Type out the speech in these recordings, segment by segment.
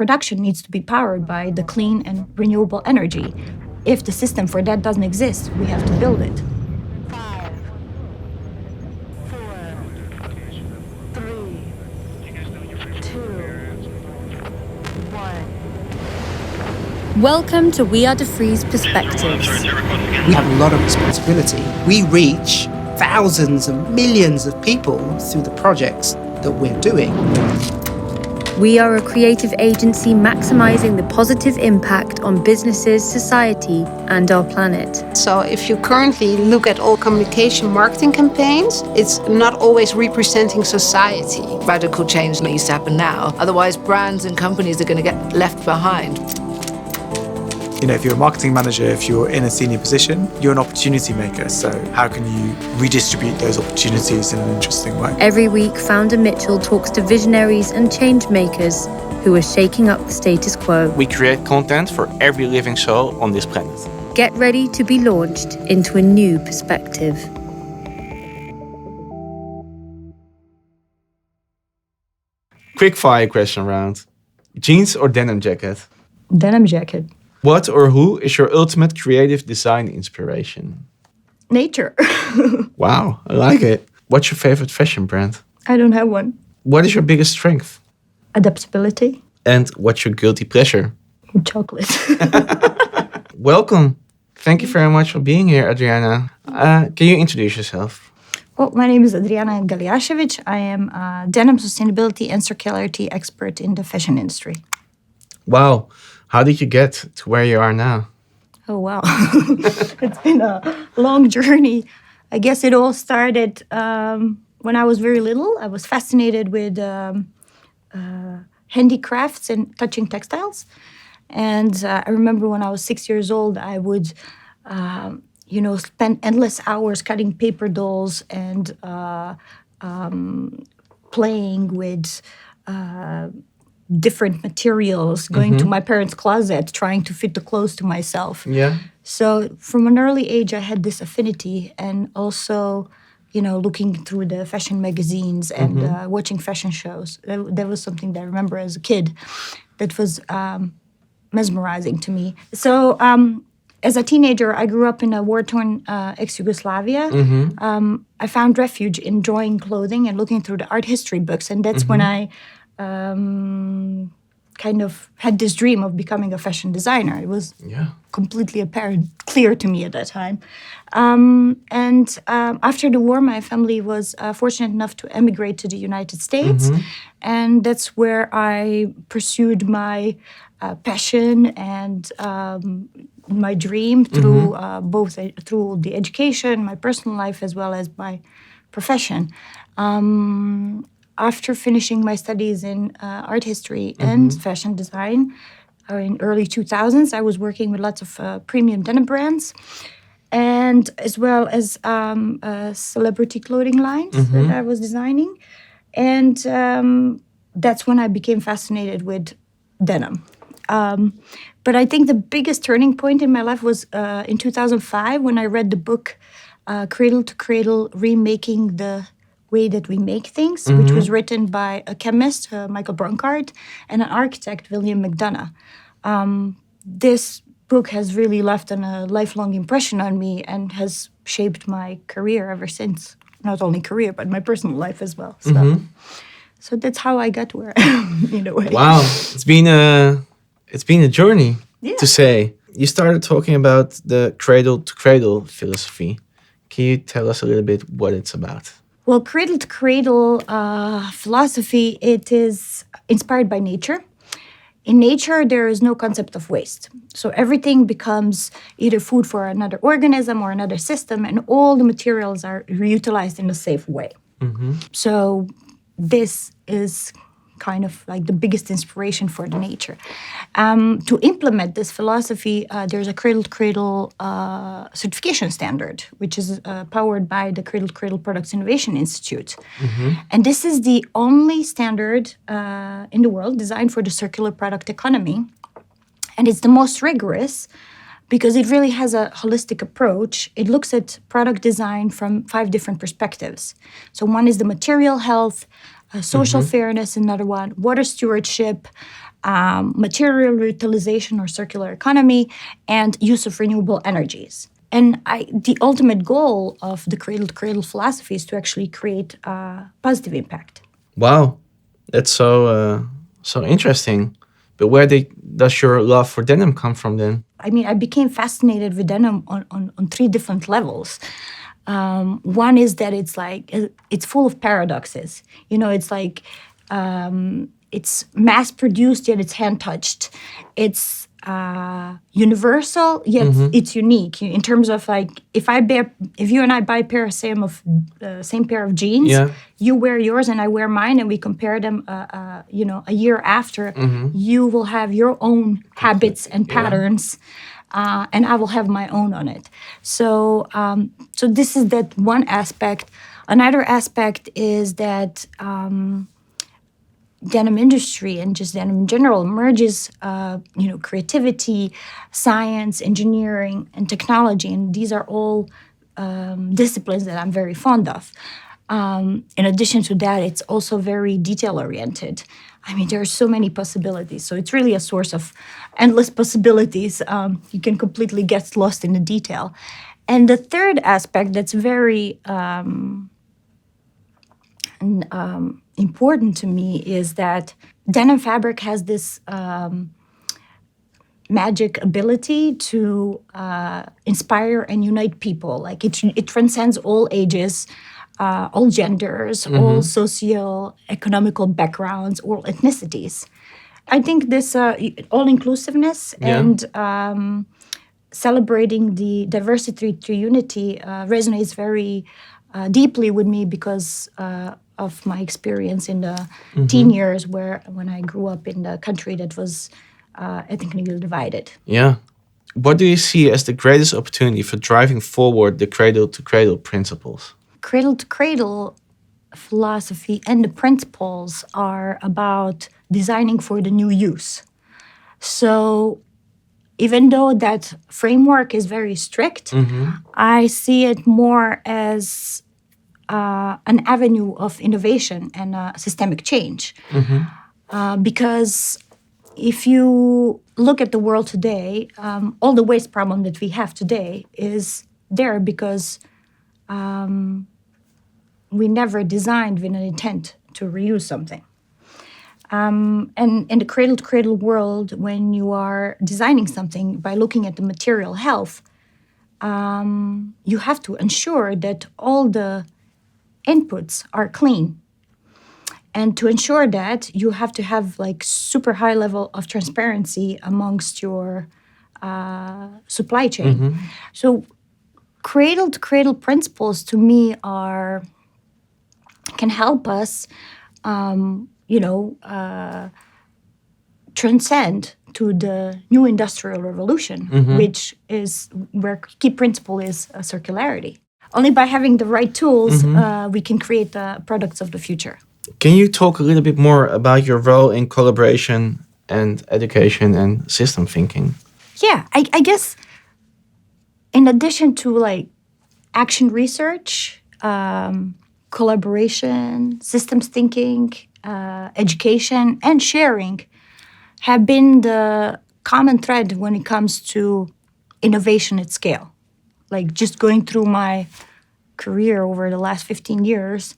production needs to be powered by the clean and renewable energy. If the system for that doesn't exist, we have to build it. 5, 4, 3, 2, 1. Welcome to We Are Duffree's Perspectives. We have a lot of responsibility. We reach thousands and millions of people through the projects that we're doing. We are a creative agency maximizing the positive impact on businesses, society, and our planet. So if you currently look at all communication marketing campaigns, it's not always representing society. Radical change needs to happen now. Otherwise, brands and companies are going to get left behind. You know, if you're a marketing manager, if you're in a senior position, you're an opportunity maker. So how can you redistribute those opportunities in an interesting way? Every week, founder Mitchell talks to visionaries and changemakers who are shaking up the status quo. We create content for every living soul on this planet. Get ready to be launched into a new perspective. Quick fire question round. Jeans or denim jacket? Denim jacket. What or who is your ultimate creative design inspiration? Nature. Wow, I like it. What's your favorite fashion brand? I don't have one. What is your biggest strength? Adaptability. And what's your guilty pleasure? Chocolate. Welcome. Thank you very much for being here, Adriana. Can you introduce yourself? Well, my name is Adriana Galijasevic. I am a denim sustainability and circularity expert in the fashion industry. Wow. How did you get to where you are now? Oh, wow. It's been a long journey. I guess it all started when I was very little. I was fascinated with handicrafts and touching textiles. And I remember when I was 6 years old, I would, spend endless hours cutting paper dolls and playing with different materials, going to my parents' closet, trying to fit the clothes to myself. Yeah. So from an early age, I had this affinity, and also, looking through the fashion magazines and watching fashion shows. That was something that I remember as a kid that was mesmerizing to me. So as a teenager, I grew up in a war-torn ex-Yugoslavia. I found refuge in drawing clothing and looking through the art history books, and that's when I kind of had this dream of becoming a fashion designer. It was completely clear to me at that time. After the war, my family was fortunate enough to emigrate to the United States. And that's where I pursued my passion and my dream through both through the education, my personal life, as well as my profession. After finishing my studies in art history and fashion design in early 2000s, I was working with lots of premium denim brands, and as well as celebrity clothing lines that I was designing. And that's when I became fascinated with denim. But I think the biggest turning point in my life was in 2005 when I read the book Cradle to Cradle, Remaking the Way That We Make Things, which was written by a chemist, Michael Bronkart, and an architect, William McDonough. This book has really left a lifelong impression on me and has shaped my career ever since. Not only career, but my personal life as well. So that's how I got to where I am, in a way. Wow, it's been a journey, to say. You started talking about the cradle-to-cradle philosophy. Can you tell us a little bit what it's about? Well, cradle-to-cradle philosophy, it is inspired by nature. In nature, there is no concept of waste. So everything becomes either food for another organism or another system, and all the materials are reutilized in a safe way. So this is kind of like the biggest inspiration for the nature. To implement this philosophy, there's a cradle-to-cradle certification standard, which is powered by the Cradle-to-Cradle Products Innovation Institute. And this is the only standard in the world designed for the circular product economy. And it's the most rigorous because it really has a holistic approach. It looks at product design from 5 different perspectives. So one is the material health, social fairness, another one, water stewardship, material reutilization or circular economy, and use of renewable energies. And the ultimate goal of the cradle-to-cradle philosophy is to actually create a positive impact. Wow, that's so interesting. But where does your love for denim come from then? I mean, I became fascinated with denim on three different levels. One is that it's full of paradoxes. You know, it's like it's mass-produced, yet it's hand-touched. It's universal, yet it's unique in terms of like if you and I buy same pair of jeans, you wear yours and I wear mine, and we compare them, a year after, you will have your own habits and patterns, and I will have my own on it. So this is that one aspect. Another aspect is that denim industry and just denim in general merges, creativity, science, engineering, and technology, and these are all disciplines that I'm very fond of. In addition to that, it's also very detail-oriented. I mean, there are so many possibilities, so it's really a source of endless possibilities. You can completely get lost in the detail. And the third aspect that's very important to me is that denim fabric has this magic ability to inspire and unite people. Like it transcends all ages, all genders, all socio-economical backgrounds, all ethnicities. I think this all-inclusiveness and celebrating the diversity through unity resonates very deeply with me because of my experience in the teen years when I grew up in the country that was ethnically divided. Yeah. What do you see as the greatest opportunity for driving forward the cradle-to-cradle principles? Cradle-to-cradle philosophy and the principles are about designing for the new use. So even though that framework is very strict, I see it more as an avenue of innovation and systemic change. Because if you look at the world today, all the waste problem that we have today is there because we never designed with an intent to reuse something. And in the cradle-to-cradle world, when you are designing something by looking at the material health, you have to ensure that all the inputs are clean. And to ensure that, you have to have like super high level of transparency amongst your supply chain. So cradle-to-cradle principles to me can help us transcend to the new industrial revolution, which is where key principle is circularity. Only by having the right tools, we can create the products of the future. Can you talk a little bit more about your role in collaboration and education and system thinking? Yeah, I guess in addition to like action research, collaboration, systems thinking, education, and sharing have been the common thread when it comes to innovation at scale. Like just going through my career over the last 15 years,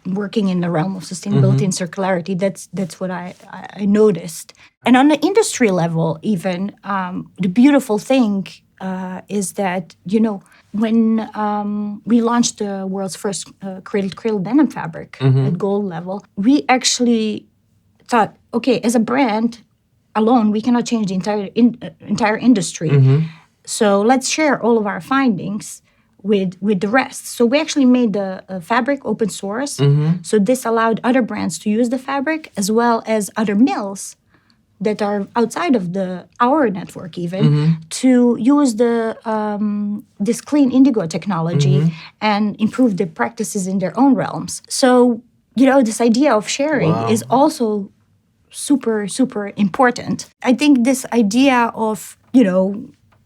working in the realm of sustainability and circularity, that's what I noticed. And on the industry level even, the beautiful thing is that, when we launched the world's first cradle-to-cradle denim fabric at gold level, we actually thought, okay, as a brand alone, we cannot change the entire industry. So let's share all of our findings with the rest. So we actually made the fabric open source. So this allowed other brands to use the fabric as well as other mills that are outside of our network even to use this clean indigo technology and improve the practices in their own realms. So, this idea of sharing is also super, super important. I think this idea of,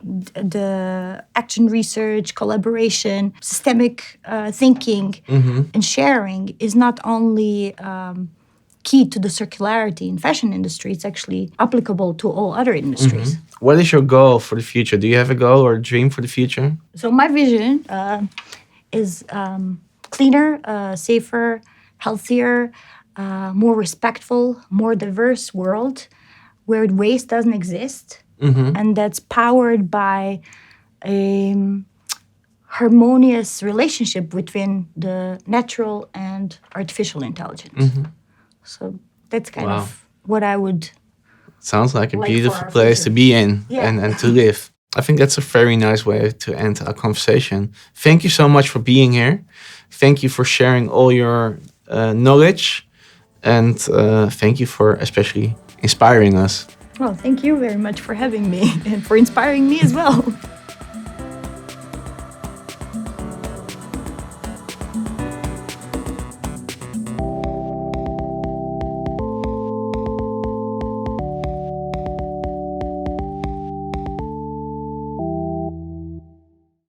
the action research, collaboration, systemic thinking, and sharing is not only key to the circularity in fashion industry, it's actually applicable to all other industries. What is your goal for the future? Do you have a goal or a dream for the future? So my vision is cleaner, safer, healthier, more respectful, more diverse world where waste doesn't exist, and that's powered by a harmonious relationship between the natural and artificial intelligence. So that's kind of what I would. Sounds like a Like beautiful for our place to future. be in Yeah. and to live. I think that's a very nice way to end our conversation. Thank you so much for being here. Thank you for sharing all your knowledge. And thank you for especially inspiring us. Well, thank you very much for having me and for inspiring me as well.